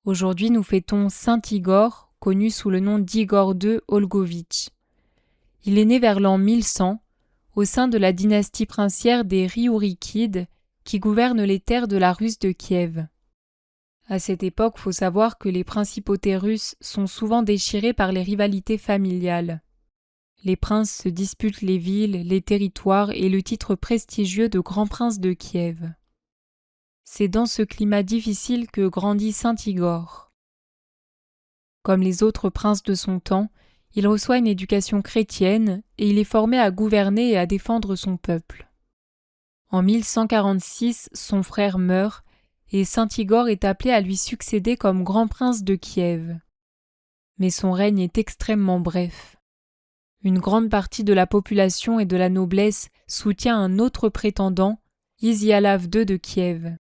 Aujourd'hui, nous fêtons Saint Igor, connu sous le nom d'Igor II Olgovitch. Il est né vers l'an 1100, au sein de la dynastie princière des Riourikides, qui gouvernent les terres de la Russe de Kiev. À cette époque, faut savoir que les principautés russes sont souvent déchirées par les rivalités familiales. Les princes se disputent les villes, les territoires et le titre prestigieux de grand prince de Kiev. C'est dans ce climat difficile que grandit Saint Igor. Comme les autres princes de son temps, il reçoit une éducation chrétienne et il est formé à gouverner et à défendre son peuple. En 1146, son frère meurt et Saint Igor est appelé à lui succéder comme grand prince de Kiev. Mais son règne est extrêmement bref. Une grande partie de la population et de la noblesse soutient un autre prétendant, Izialav II de Kiev.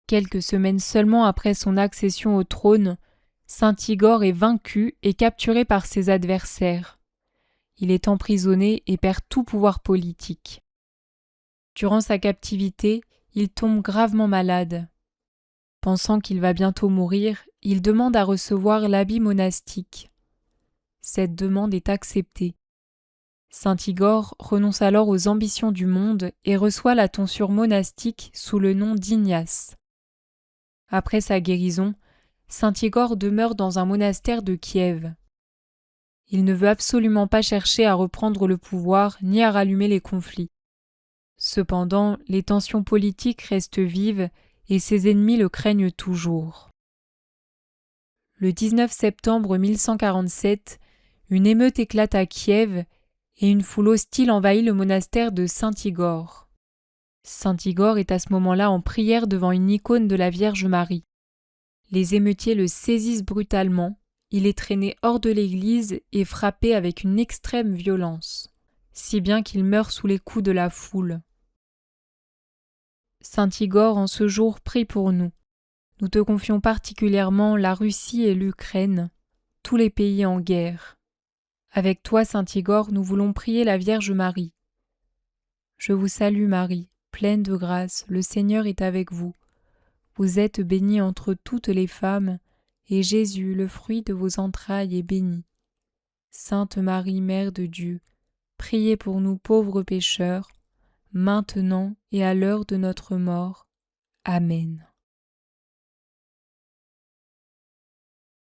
Quelques semaines seulement après son accession au trône, Saint Igor est vaincu et capturé par ses adversaires. Il est emprisonné et perd tout pouvoir politique. Durant sa captivité, il tombe gravement malade. Pensant qu'il va bientôt mourir, il demande à recevoir l'habit monastique. Cette demande est acceptée. Saint Igor renonce alors aux ambitions du monde et reçoit la tonsure monastique sous le nom d'Ignace. Après sa guérison, Saint Igor demeure dans un monastère de Kiev. Il ne veut absolument pas chercher à reprendre le pouvoir ni à rallumer les conflits. Cependant, les tensions politiques restent vives et ses ennemis le craignent toujours. Le 19 septembre 1147, une émeute éclate à Kiev et une foule hostile envahit le monastère de Saint Igor. Saint Igor est à ce moment-là en prière devant une icône de la Vierge Marie. Les émeutiers le saisissent brutalement, il est traîné hors de l'église et frappé avec une extrême violence, si bien qu'il meurt sous les coups de la foule. Saint Igor, en ce jour, prie pour nous. Nous te confions particulièrement la Russie et l'Ukraine, tous les pays en guerre. Avec toi, Saint Igor, nous voulons prier la Vierge Marie. Je vous salue Marie, pleine de grâce, le Seigneur est avec vous. Vous êtes bénie entre toutes les femmes, et Jésus, le fruit de vos entrailles, est béni. Sainte Marie, Mère de Dieu, priez pour nous pauvres pécheurs, maintenant et à l'heure de notre mort. Amen.